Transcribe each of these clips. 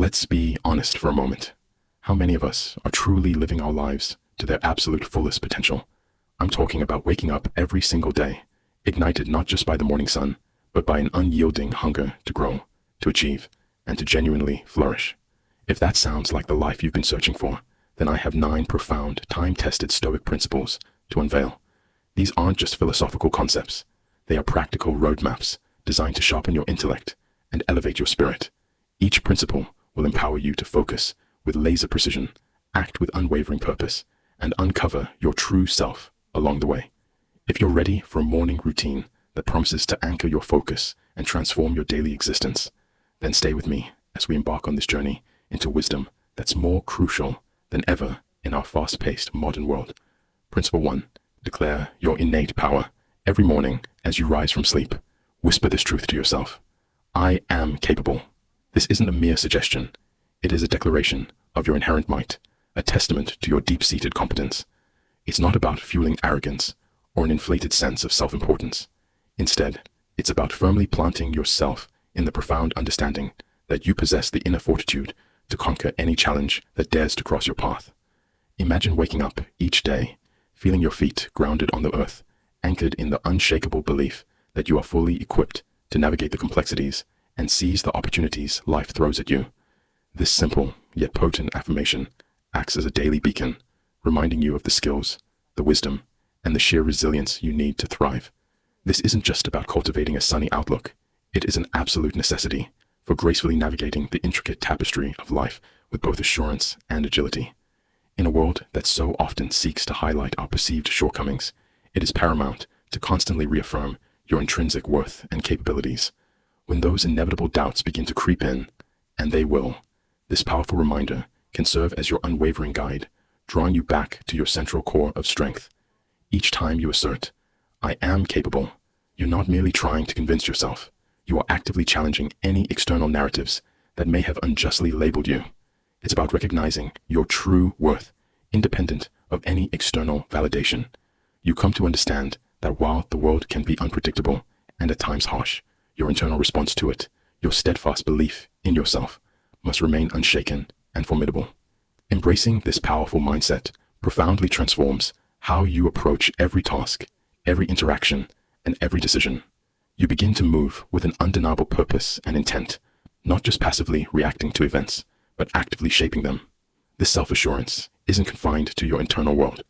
Let's be honest for a moment. How many of us are truly living our lives to their absolute fullest potential? I'm talking about waking up every single day, ignited not just by the morning sun, but by an unyielding hunger to grow, to achieve, and to genuinely flourish. If that sounds like the life you've been searching for, then I have 9 profound, time-tested Stoic principles to unveil. These aren't just philosophical concepts. They are practical roadmaps designed to sharpen your intellect and elevate your spirit. Each principle will empower you to focus with laser precision, act with unwavering purpose, and uncover your true self along the way. If you're ready for a morning routine that promises to anchor your focus and transform your daily existence, then stay with me as we embark on this journey into wisdom that's more crucial than ever in our fast-paced modern world. Principle 1. Declare your innate power. Every morning as you rise from sleep, whisper this truth to yourself. I am capable. This isn't a mere suggestion. It is a declaration of your inherent might, a testament to your deep-seated competence. It's not about fueling arrogance or an inflated sense of self-importance. Instead, it's about firmly planting yourself in the profound understanding that you possess the inner fortitude to conquer any challenge that dares to cross your path. Imagine waking up each day, feeling your feet grounded on the earth, anchored in the unshakable belief that you are fully equipped to navigate the complexities and seize the opportunities life throws at you. This simple yet potent affirmation acts as a daily beacon, reminding you of the skills, the wisdom, and the sheer resilience you need to thrive. This isn't just about cultivating a sunny outlook. It is an absolute necessity for gracefully navigating the intricate tapestry of life with both assurance and agility. In a world that so often seeks to highlight our perceived shortcomings, it is paramount to constantly reaffirm your intrinsic worth and capabilities. When those inevitable doubts begin to creep in, and they will, this powerful reminder can serve as your unwavering guide, drawing you back to your central core of strength. Each time you assert, I am capable, you're not merely trying to convince yourself. You are actively challenging any external narratives that may have unjustly labeled you. It's about recognizing your true worth, independent of any external validation. You come to understand that while the world can be unpredictable and at times harsh, your internal response to it, your steadfast belief in yourself, must remain unshaken and formidable. Embracing this powerful mindset profoundly transforms how you approach every task, every interaction, and every decision. You begin to move with an undeniable purpose and intent, not just passively reacting to events, but actively shaping them. This self-assurance isn't confined to your internal world.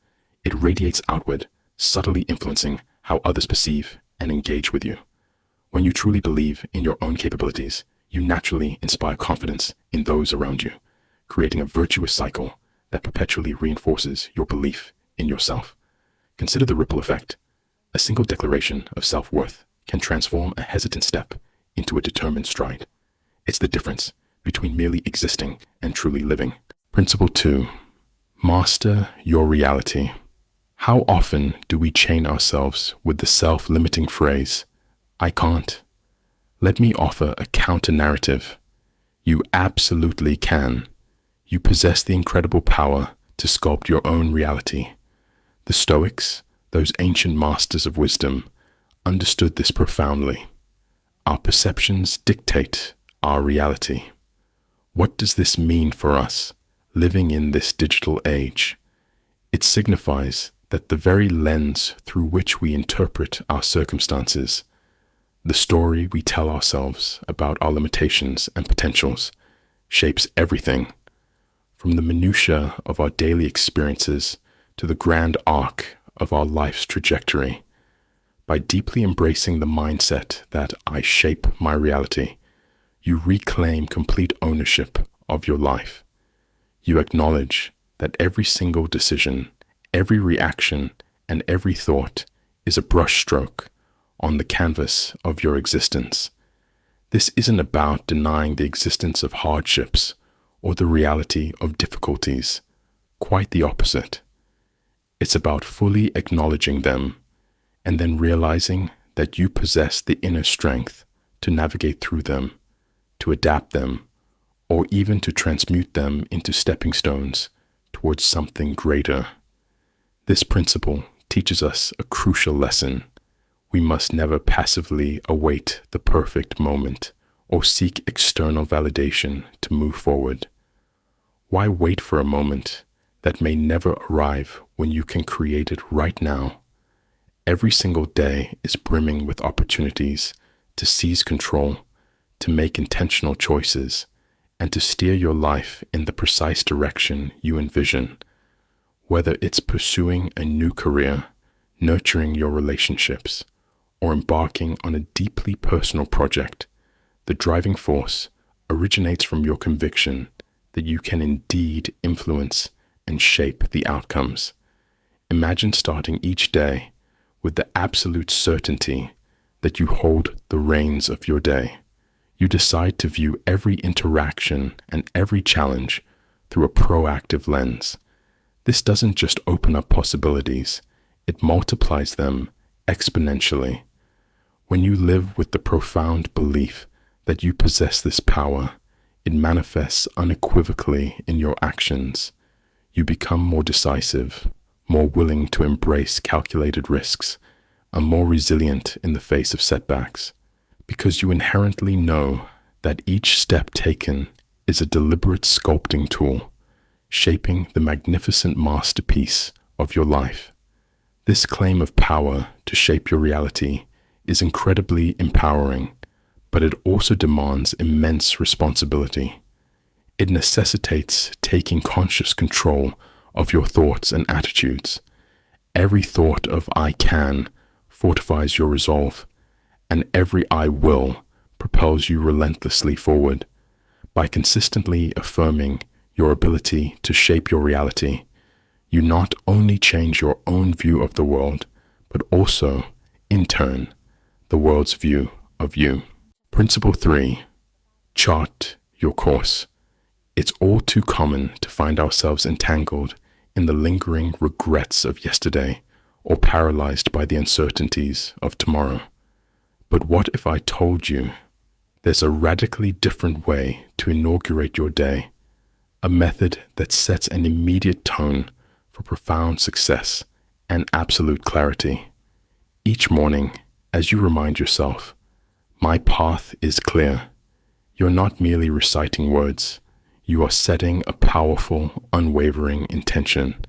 It radiates outward, subtly influencing how others perceive and engage with you. When you truly believe in your own capabilities, you naturally inspire confidence in those around you, creating a virtuous cycle that perpetually reinforces your belief in yourself. Consider the ripple effect. A single declaration of self-worth can transform a hesitant step into a determined stride. It's the difference between merely existing and truly living. Principle 2. Master your reality. How often do we chain ourselves with the self-limiting phrase, I can't? Let me offer a counter-narrative. You absolutely can. You possess the incredible power to sculpt your own reality. The Stoics, those ancient masters of wisdom, understood this profoundly. Our perceptions dictate our reality. What does this mean for us, living in this digital age? It signifies that the very lens through which we interpret our circumstances, the story we tell ourselves about our limitations and potentials, shapes everything, from the minutiae of our daily experiences to the grand arc of our life's trajectory. By deeply embracing the mindset that I shape my reality, you reclaim complete ownership of your life. You acknowledge that every single decision, every reaction, and every thought is a brushstroke on the canvas of your existence. This isn't about denying the existence of hardships or the reality of difficulties. Quite the opposite. It's about fully acknowledging them and then realizing that you possess the inner strength to navigate through them, to adapt them, or even to transmute them into stepping stones towards something greater. This principle teaches us a crucial lesson. We must never passively await the perfect moment or seek external validation to move forward? Why wait for a moment that may never arrive when you can create it right now? Every single day is brimming with opportunities to seize control, to make intentional choices, and to steer your life in the precise direction you envision. Whether it's pursuing a new career, nurturing your relationships, or embarking on a deeply personal project, the driving force originates from your conviction that you can indeed influence and shape the outcomes. Imagine starting each day with the absolute certainty that you hold the reins of your day. You decide to view every interaction and every challenge through a proactive lens. This doesn't just open up possibilities, it multiplies them exponentially. When you live with the profound belief that you possess this power, it manifests unequivocally in your actions. You become more decisive, more willing to embrace calculated risks, and more resilient in the face of setbacks, because you inherently know that each step taken is a deliberate sculpting tool, shaping the magnificent masterpiece of your life. This claim of power to shape your reality is incredibly empowering, but it also demands immense responsibility. It necessitates taking conscious control of your thoughts and attitudes. Every thought of "I can" fortifies your resolve, and every "I will" propels you relentlessly forward. By consistently affirming your ability to shape your reality, you not only change your own view of the world, but also, in turn, the world's view of you. Principle 3. Chart your course. It's all too common to find ourselves entangled in the lingering regrets of yesterday or paralyzed by the uncertainties of tomorrow. But what if I told you there's a radically different way to inaugurate your day, a method that sets an immediate tone for profound success and absolute clarity? Each morning, as you remind yourself, "My path is clear," you're not merely reciting words, you are setting a powerful, unwavering intention.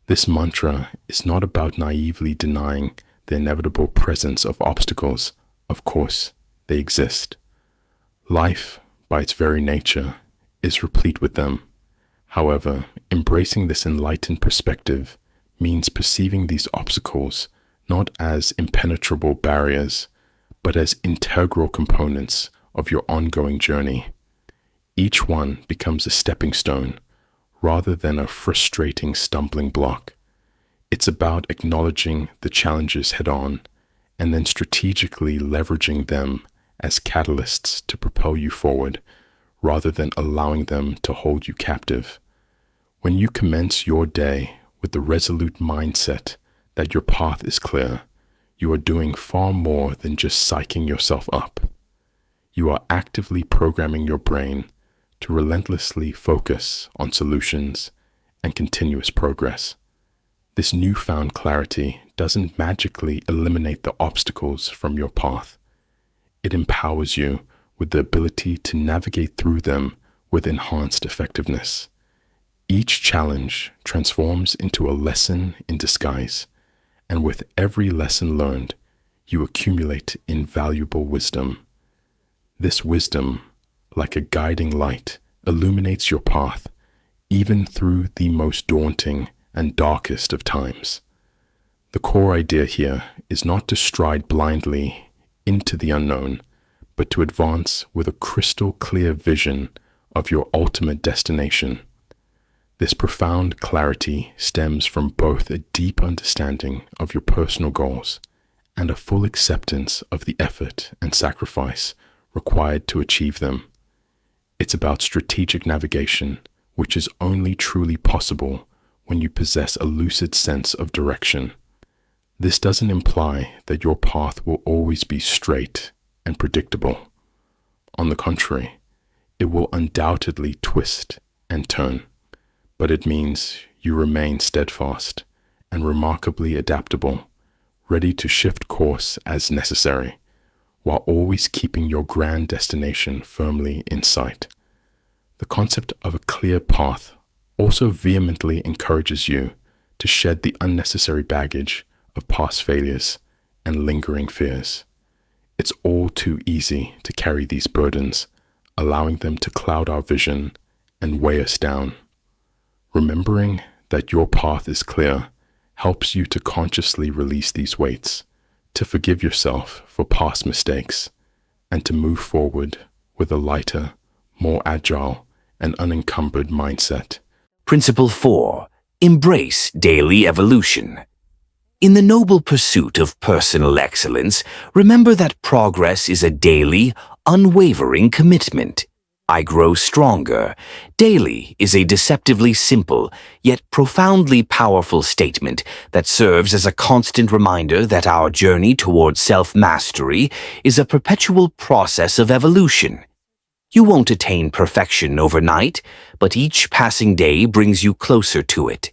This mantra is not about naively denying the inevitable presence of obstacles. Of course, they exist. Life, by its very nature, is replete with them. However, embracing this enlightened perspective means perceiving these obstacles not as impenetrable barriers, but as integral components of your ongoing journey. Each one becomes a stepping stone rather than a frustrating stumbling block. It's about acknowledging the challenges head on and then strategically leveraging them as catalysts to propel you forward rather than allowing them to hold you captive. When you commence your day with the resolute mindset that your path is clear, you are doing far more than just psyching yourself up. You are actively programming your brain to relentlessly focus on solutions and continuous progress. This newfound clarity doesn't magically eliminate the obstacles from your path. It empowers you with the ability to navigate through them with enhanced effectiveness. Each challenge transforms into a lesson in disguise, and with every lesson learned, you accumulate invaluable wisdom. This wisdom, like a guiding light, illuminates your path, even through the most daunting and darkest of times. The core idea here is not to stride blindly into the unknown, but to advance with a crystal clear vision of your ultimate destination. This profound clarity stems from both a deep understanding of your personal goals and a full acceptance of the effort and sacrifice required to achieve them. It's about strategic navigation, which is only truly possible when you possess a lucid sense of direction. This doesn't imply that your path will always be straight and predictable. On the contrary, it will undoubtedly twist and turn, but it means you remain steadfast and remarkably adaptable, ready to shift course as necessary. while always keeping your grand destination firmly in sight. The concept of a clear path also vehemently encourages you to shed the unnecessary baggage of past failures and lingering fears. It's all too easy to carry these burdens, allowing them to cloud our vision and weigh us down. Remembering that your path is clear helps you to consciously release these weights, to forgive yourself for past mistakes, and to move forward with a lighter, more agile, and unencumbered mindset. Principle 4. Embrace daily evolution. In the noble pursuit of personal excellence, remember that progress is a daily, unwavering commitment. I grow stronger. Daily is a deceptively simple, yet profoundly powerful statement that serves as a constant reminder that our journey towards self-mastery is a perpetual process of evolution. You won't attain perfection overnight, but each passing day brings you closer to it.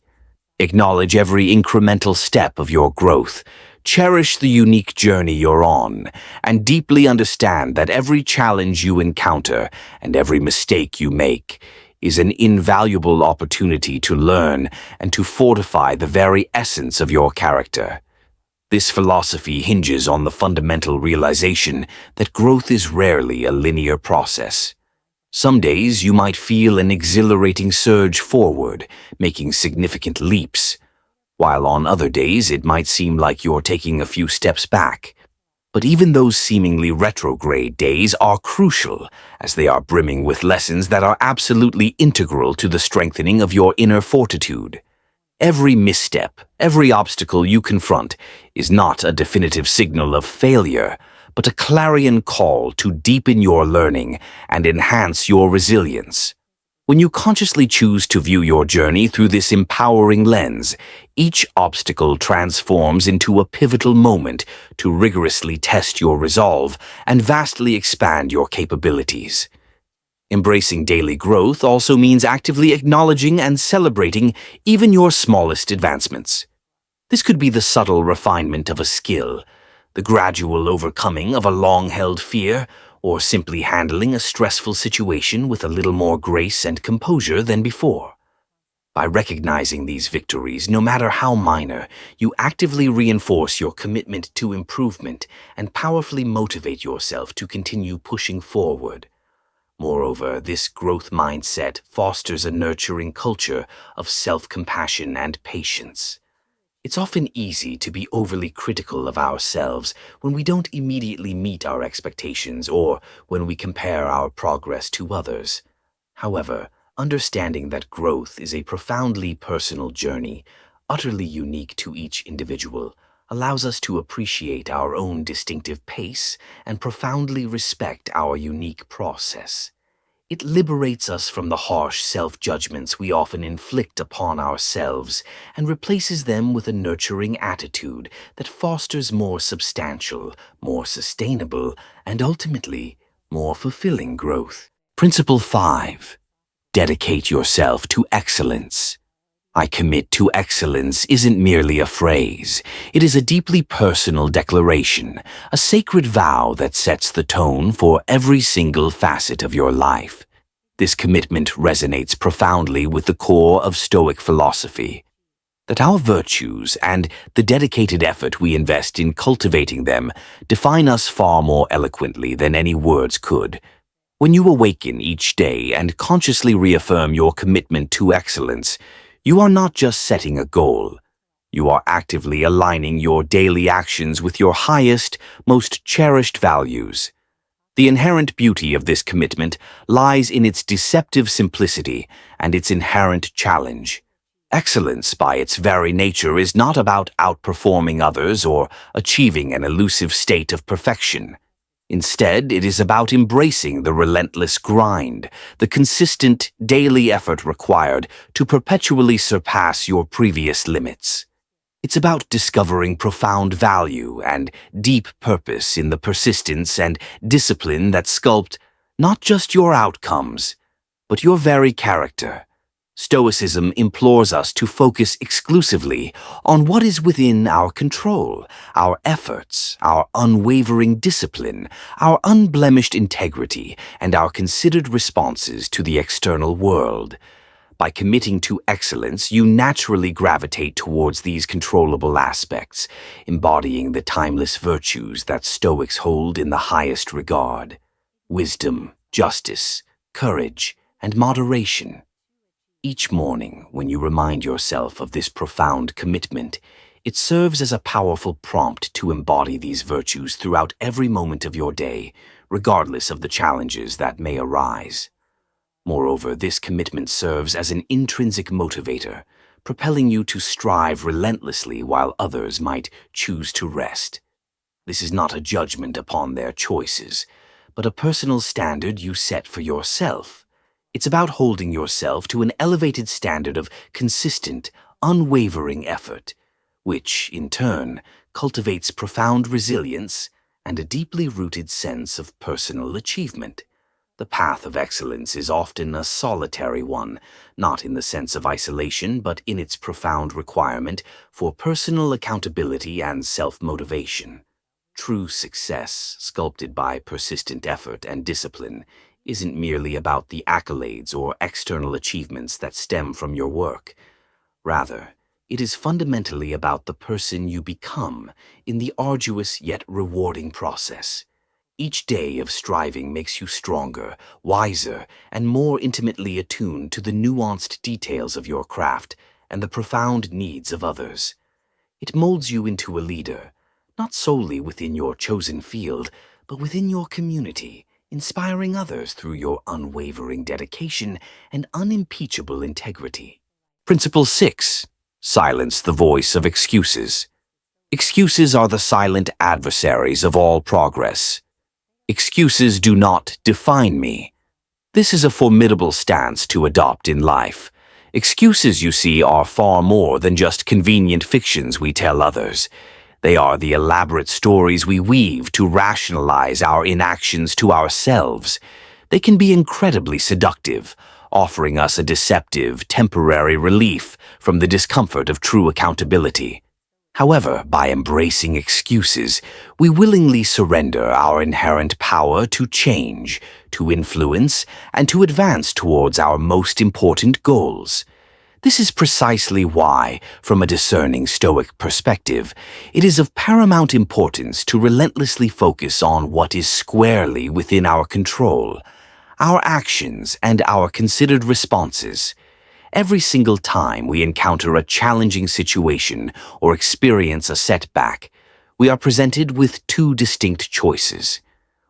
Acknowledge every incremental step of your growth. Cherish the unique journey you're on, and deeply understand that every challenge you encounter and every mistake you make is an invaluable opportunity to learn and to fortify the very essence of your character. This philosophy hinges on the fundamental realization that growth is rarely a linear process. Some days you might feel an exhilarating surge forward, making significant leaps, while on other days it might seem like you're taking a few steps back. But even those seemingly retrograde days are crucial, as they are brimming with lessons that are absolutely integral to the strengthening of your inner fortitude. Every misstep, every obstacle you confront is not a definitive signal of failure, but a clarion call to deepen your learning and enhance your resilience. When you consciously choose to view your journey through this empowering lens, each obstacle transforms into a pivotal moment to rigorously test your resolve and vastly expand your capabilities. Embracing daily growth also means actively acknowledging and celebrating even your smallest advancements. This could be the subtle refinement of a skill, the gradual overcoming of a long-held fear, or simply handling a stressful situation with a little more grace and composure than before. By recognizing these victories, no matter how minor, you actively reinforce your commitment to improvement and powerfully motivate yourself to continue pushing forward. Moreover, this growth mindset fosters a nurturing culture of self-compassion and patience. It's often easy to be overly critical of ourselves when we don't immediately meet our expectations or when we compare our progress to others. However, understanding that growth is a profoundly personal journey, utterly unique to each individual, allows us to appreciate our own distinctive pace and profoundly respect our unique process. It liberates us from the harsh self-judgments we often inflict upon ourselves and replaces them with a nurturing attitude that fosters more substantial, more sustainable, and ultimately more fulfilling growth. Principle 5. Dedicate yourself to excellence. I commit to excellence isn't merely a phrase. It is a deeply personal declaration, a sacred vow that sets the tone for every single facet of your life. This commitment resonates profoundly with the core of Stoic philosophy, that our virtues and the dedicated effort we invest in cultivating them define us far more eloquently than any words could. When you awaken each day and consciously reaffirm your commitment to excellence, you are not just setting a goal. You are actively aligning your daily actions with your highest, most cherished values. The inherent beauty of this commitment lies in its deceptive simplicity and its inherent challenge. Excellence, by its very nature, is not about outperforming others or achieving an elusive state of perfection. Instead, it is about embracing the relentless grind, the consistent daily effort required to perpetually surpass your previous limits. It's about discovering profound value and deep purpose in the persistence and discipline that sculpt not just your outcomes, but your very character. Stoicism implores us to focus exclusively on what is within our control, our efforts, our unwavering discipline, our unblemished integrity, and our considered responses to the external world. By committing to excellence, you naturally gravitate towards these controllable aspects, embodying the timeless virtues that Stoics hold in the highest regard: wisdom, justice, courage, and moderation. Each morning, when you remind yourself of this profound commitment, it serves as a powerful prompt to embody these virtues throughout every moment of your day, regardless of the challenges that may arise. Moreover, this commitment serves as an intrinsic motivator, propelling you to strive relentlessly while others might choose to rest. This is not a judgment upon their choices, but a personal standard you set for yourself. It's about holding yourself to an elevated standard of consistent, unwavering effort, which, in turn, cultivates profound resilience and a deeply rooted sense of personal achievement. The path of excellence is often a solitary one, not in the sense of isolation, but in its profound requirement for personal accountability and self-motivation. True success, sculpted by persistent effort and discipline, isn't merely about the accolades or external achievements that stem from your work. Rather, it is fundamentally about the person you become in the arduous yet rewarding process. Each day of striving makes you stronger, wiser, and more intimately attuned to the nuanced details of your craft and the profound needs of others. It molds you into a leader, not solely within your chosen field, but within your community, inspiring others through your unwavering dedication and unimpeachable integrity. Principle 6. Silence the voice of excuses. Excuses are the silent adversaries of all progress. Excuses do not define me. This is a formidable stance to adopt in life. Excuses, you see, are far more than just convenient fictions we tell others. They are the elaborate stories we weave to rationalize our inactions to ourselves. They can be incredibly seductive, offering us a deceptive, temporary relief from the discomfort of true accountability. However, by embracing excuses, we willingly surrender our inherent power to change, to influence, and to advance towards our most important goals. This is precisely why, from a discerning Stoic perspective, it is of paramount importance to relentlessly focus on what is squarely within our control, our actions and our considered responses. Every single time we encounter a challenging situation or experience a setback, we are presented with two distinct choices.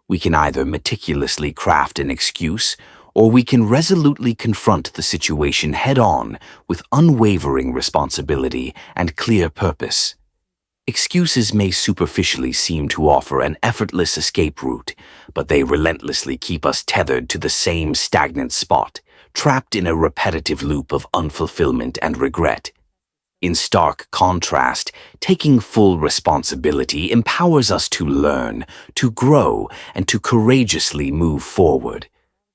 We can either meticulously craft an excuse, or we can resolutely confront the situation head-on with unwavering responsibility and clear purpose. Excuses may superficially seem to offer an effortless escape route, but they relentlessly keep us tethered to the same stagnant spot, trapped in a repetitive loop of unfulfillment and regret. In stark contrast, taking full responsibility empowers us to learn, to grow, and to courageously move forward.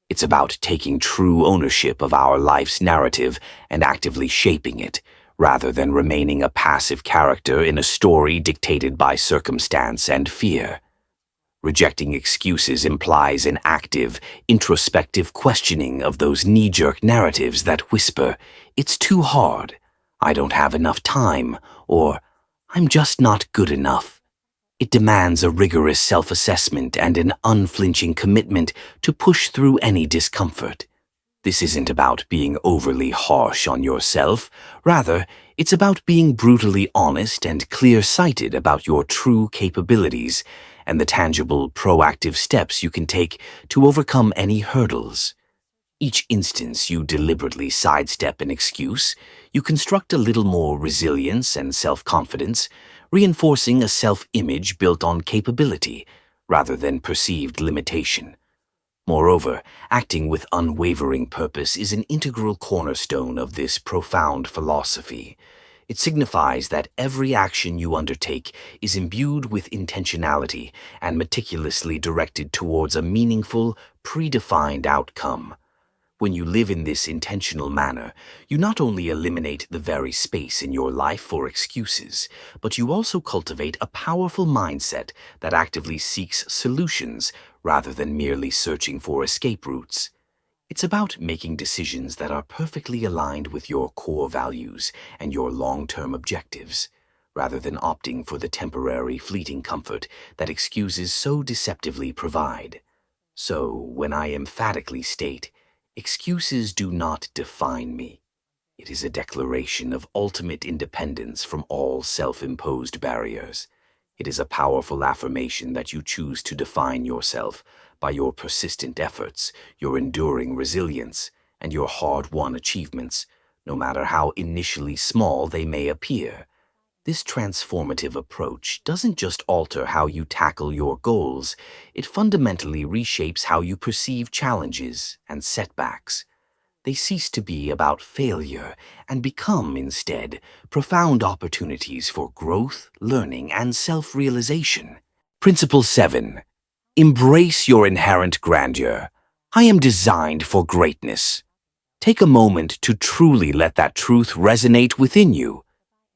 It's about taking true ownership of our life's narrative and actively shaping it, rather than remaining a passive character in a story dictated by circumstance and fear. Rejecting excuses implies an active, introspective questioning of those knee-jerk narratives that whisper, "It's too hard," "I don't have enough time," or "I'm just not good enough." It demands a rigorous self-assessment and an unflinching commitment to push through any discomfort. This isn't about being overly harsh on yourself. Rather, it's about being brutally honest and clear-sighted about your true capabilities and the tangible, proactive steps you can take to overcome any hurdles. Each instance you deliberately sidestep an excuse, you construct a little more resilience and self-confidence, reinforcing a self-image built on capability rather than perceived limitation. Moreover, acting with unwavering purpose is an integral cornerstone of this profound philosophy. It signifies that every action you undertake is imbued with intentionality and meticulously directed towards a meaningful, predefined outcome. When you live in this intentional manner, you not only eliminate the very space in your life for excuses, but you also cultivate a powerful mindset that actively seeks solutions rather than merely searching for escape routes. It's about making decisions that are perfectly aligned with your core values and your long-term objectives, rather than opting for the temporary, fleeting comfort that excuses so deceptively provide. So, when I emphatically state, excuses do not define me, it is a declaration of ultimate independence from all self-imposed barriers. It is a powerful affirmation that you choose to define yourself by your persistent efforts, your enduring resilience, and your hard-won achievements, no matter how initially small they may appear. This transformative approach doesn't just alter how you tackle your goals, it fundamentally reshapes how you perceive challenges and setbacks. They cease to be about failure and become, instead, profound opportunities for growth, learning, and self-realization. Principle 7. Embrace your inherent grandeur. I am designed for greatness. Take a moment to truly let that truth resonate within you.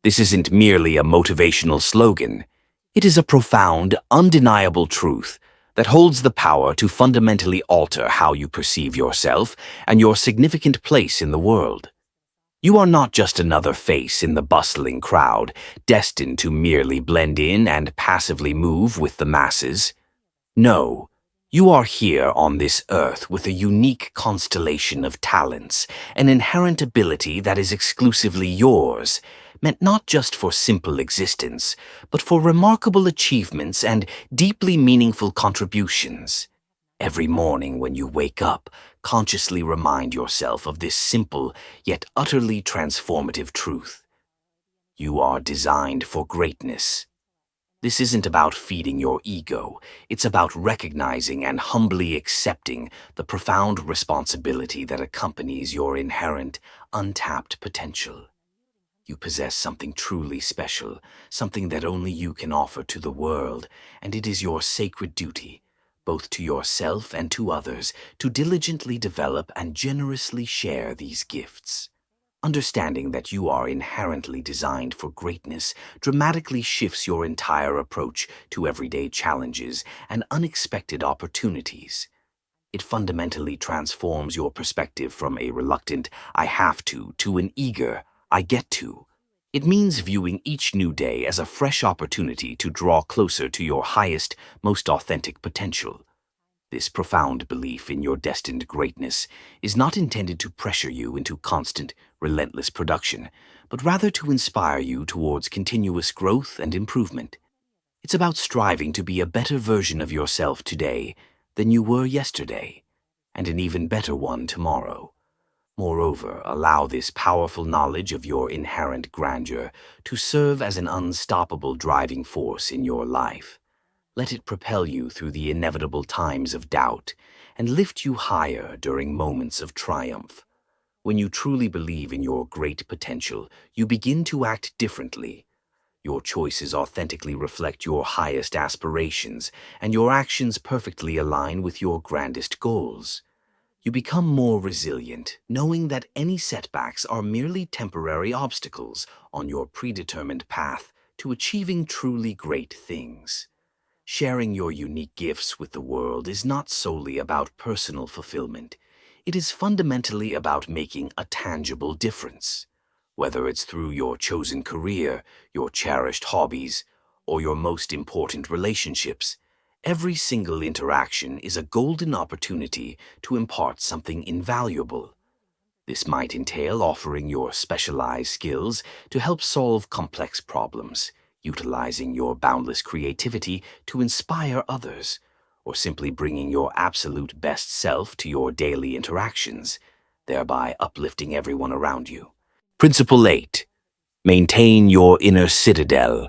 This isn't merely a motivational slogan. It is a profound, undeniable truth that holds the power to fundamentally alter how you perceive yourself and your significant place in the world. You are not just another face in the bustling crowd, destined to merely blend in and passively move with the masses. No, you are here on this earth with a unique constellation of talents, an inherent ability that is exclusively yours, meant not just for simple existence, but for remarkable achievements and deeply meaningful contributions. Every morning when you wake up, consciously remind yourself of this simple yet utterly transformative truth. You are designed for greatness. This isn't about feeding your ego, it's about recognizing and humbly accepting the profound responsibility that accompanies your inherent, untapped potential. You possess something truly special, something that only you can offer to the world, and it is your sacred duty, both to yourself and to others, to diligently develop and generously share these gifts. Understanding that you are inherently designed for greatness dramatically shifts your entire approach to everyday challenges and unexpected opportunities. It fundamentally transforms your perspective from a reluctant "I have to" an eager "I get to." It means viewing each new day as a fresh opportunity to draw closer to your highest, most authentic potential. This profound belief in your destined greatness is not intended to pressure you into constant, relentless production, but rather to inspire you towards continuous growth and improvement. It's about striving to be a better version of yourself today than you were yesterday, and an even better one tomorrow. Moreover, allow this powerful knowledge of your inherent grandeur to serve as an unstoppable driving force in your life. Let it propel you through the inevitable times of doubt and lift you higher during moments of triumph. When you truly believe in your great potential, you begin to act differently. Your choices authentically reflect your highest aspirations, and your actions perfectly align with your grandest goals. You become more resilient, knowing that any setbacks are merely temporary obstacles on your predetermined path to achieving truly great things. Sharing your unique gifts with the world is not solely about personal fulfillment. It is fundamentally about making a tangible difference. Whether it's through your chosen career, your cherished hobbies, or your most important relationships, every single interaction is a golden opportunity to impart something invaluable. This might entail offering your specialized skills to help solve complex problems, utilizing your boundless creativity to inspire others, or simply bringing your absolute best self to your daily interactions, thereby uplifting everyone around you. Principle 8. Maintain your inner citadel.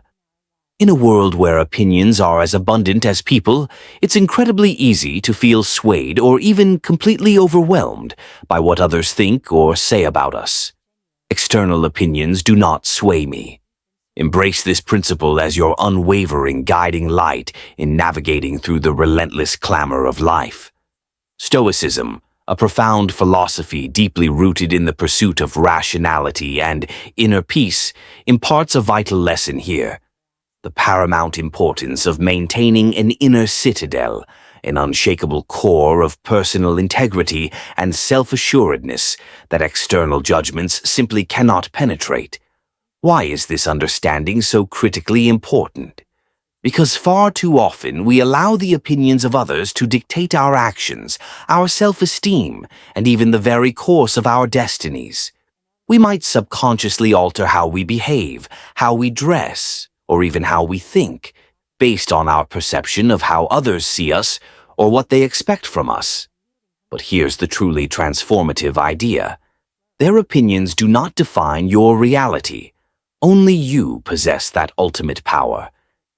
In a world where opinions are as abundant as people, it's incredibly easy to feel swayed or even completely overwhelmed by what others think or say about us. External opinions do not sway me. Embrace this principle as your unwavering guiding light in navigating through the relentless clamor of life. Stoicism, a profound philosophy deeply rooted in the pursuit of rationality and inner peace, imparts a vital lesson here: the paramount importance of maintaining an inner citadel, an unshakable core of personal integrity and self-assuredness that external judgments simply cannot penetrate. Why is this understanding so critically important? Because far too often we allow the opinions of others to dictate our actions, our self-esteem, and even the very course of our destinies. We might subconsciously alter how we behave, how we dress, or even how we think, based on our perception of how others see us or what they expect from us. But here's the truly transformative idea: their opinions do not define your reality. Only you possess that ultimate power.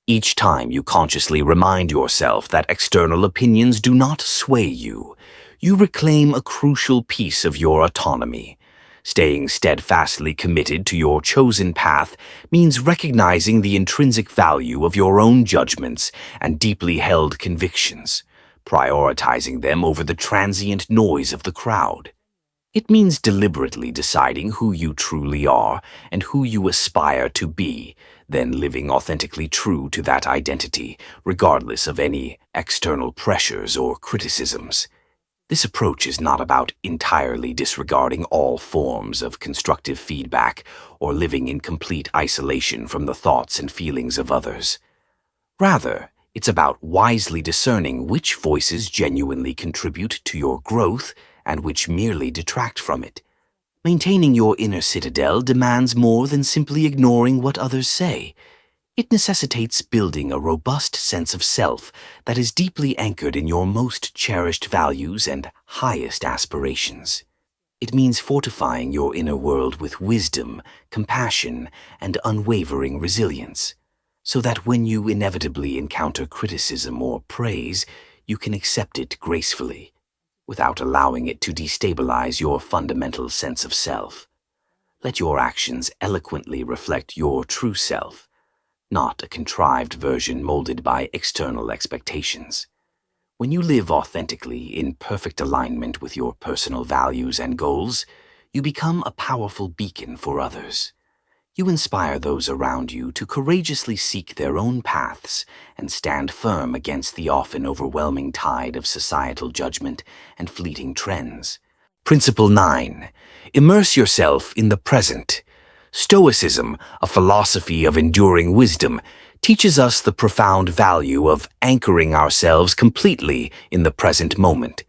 Each time you consciously remind yourself that external opinions do not sway you, you reclaim a crucial piece of your autonomy. Staying steadfastly committed to your chosen path means recognizing the intrinsic value of your own judgments and deeply held convictions, prioritizing them over the transient noise of the crowd. It means deliberately deciding who you truly are and who you aspire to be, then living authentically true to that identity, regardless of any external pressures or criticisms. This approach is not about entirely disregarding all forms of constructive feedback or living in complete isolation from the thoughts and feelings of others. Rather, it's about wisely discerning which voices genuinely contribute to your growth and which merely detract from it. Maintaining your inner citadel demands more than simply ignoring what others say. It necessitates building a robust sense of self that is deeply anchored in your most cherished values and highest aspirations. It means fortifying your inner world with wisdom, compassion, and unwavering resilience, so that when you inevitably encounter criticism or praise, you can accept it gracefully, without allowing it to destabilize your fundamental sense of self. Let your actions eloquently reflect your true self, not a contrived version molded by external expectations. When you live authentically in perfect alignment with your personal values and goals, you become a powerful beacon for others. You inspire those around you to courageously seek their own paths and stand firm against the often overwhelming tide of societal judgment and fleeting trends. Principle 9. Immerse yourself in the present. Stoicism, a philosophy of enduring wisdom, teaches us the profound value of anchoring ourselves completely in the present moment.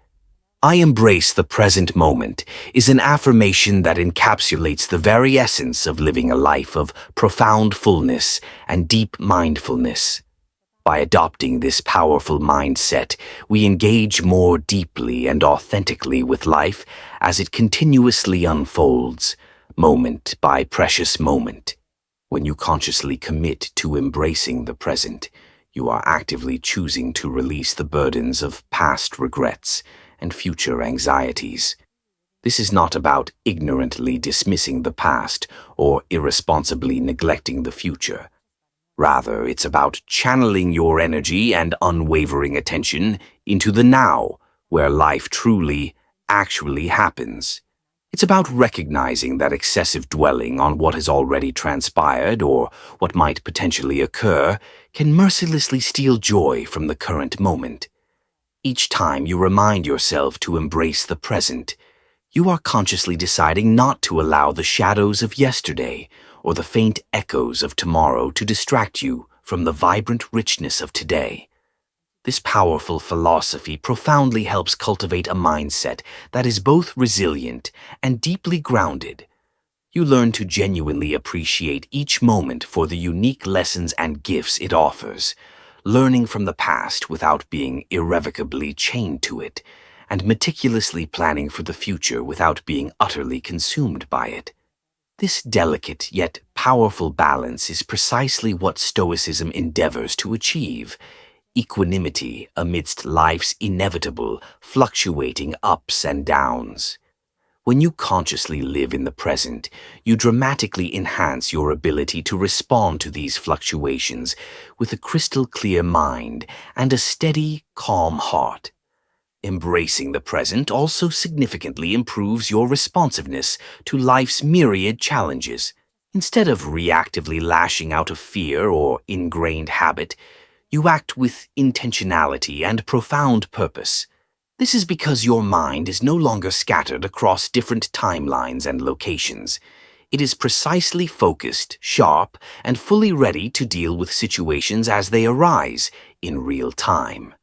"I embrace the present moment" is an affirmation that encapsulates the very essence of living a life of profound fullness and deep mindfulness. By adopting this powerful mindset, we engage more deeply and authentically with life as it continuously unfolds, moment by precious moment. When you consciously commit to embracing the present, you are actively choosing to release the burdens of past regrets and future anxieties. This is not about ignorantly dismissing the past or irresponsibly neglecting the future. Rather, it's about channeling your energy and unwavering attention into the now, where life truly, actually happens. It's about recognizing that excessive dwelling on what has already transpired or what might potentially occur can mercilessly steal joy from the current moment. Each time you remind yourself to embrace the present, you are consciously deciding not to allow the shadows of yesterday or the faint echoes of tomorrow to distract you from the vibrant richness of today. This powerful philosophy profoundly helps cultivate a mindset that is both resilient and deeply grounded. You learn to genuinely appreciate each moment for the unique lessons and gifts it offers, learning from the past without being irrevocably chained to it, and meticulously planning for the future without being utterly consumed by it. This delicate yet powerful balance is precisely what Stoicism endeavors to achieve: equanimity amidst life's inevitable, fluctuating ups and downs. When you consciously live in the present, you dramatically enhance your ability to respond to these fluctuations with a crystal clear mind and a steady, calm heart. Embracing the present also significantly improves your responsiveness to life's myriad challenges. Instead of reactively lashing out of fear or ingrained habit, you act with intentionality and profound purpose. This is because your mind is no longer scattered across different timelines and locations. It is precisely focused, sharp, and fully ready to deal with situations as they arise in real time.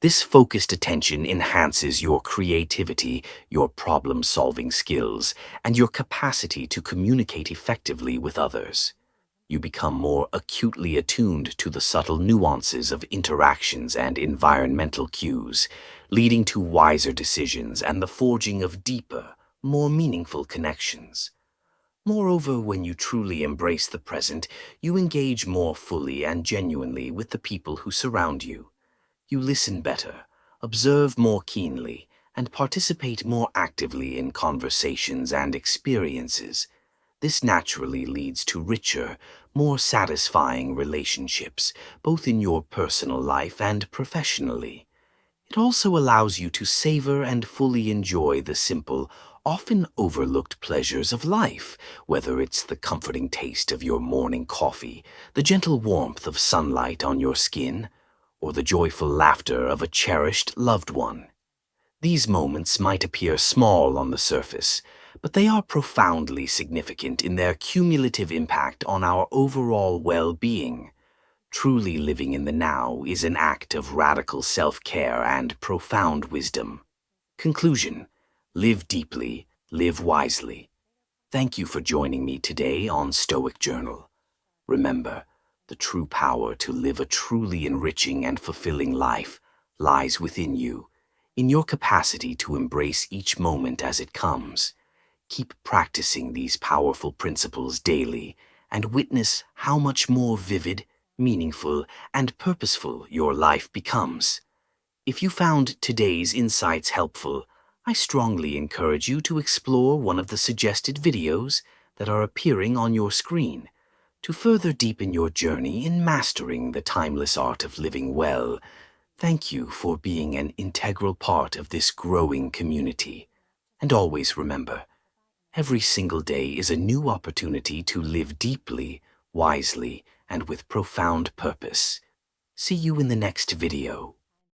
This focused attention enhances your creativity, your problem-solving skills, and your capacity to communicate effectively with others. You become more acutely attuned to the subtle nuances of interactions and environmental cues, leading to wiser decisions and the forging of deeper, more meaningful connections. Moreover, when you truly embrace the present, you engage more fully and genuinely with the people who surround you. You listen better, observe more keenly, and participate more actively in conversations and experiences. This naturally leads to richer, more satisfying relationships, both in your personal life and professionally. It also allows you to savor and fully enjoy the simple, often overlooked pleasures of life, whether it's the comforting taste of your morning coffee, the gentle warmth of sunlight on your skin, or the joyful laughter of a cherished loved one. These moments might appear small on the surface, but they are profoundly significant in their cumulative impact on our overall well-being. Truly living in the now is an act of radical self-care and profound wisdom. Conclusion: live deeply, live wisely. Thank you for joining me today on Stoic Journal. Remember, the true power to live a truly enriching and fulfilling life lies within you, in your capacity to embrace each moment as it comes. Keep practicing these powerful principles daily and witness how much more vivid, meaningful, and purposeful your life becomes. If you found today's insights helpful, I strongly encourage you to explore one of the suggested videos that are appearing on your screen. To further deepen your journey in mastering the timeless art of living well, thank you for being an integral part of this growing community. And always remember, every single day is a new opportunity to live deeply, wisely, and with profound purpose. See you in the next video.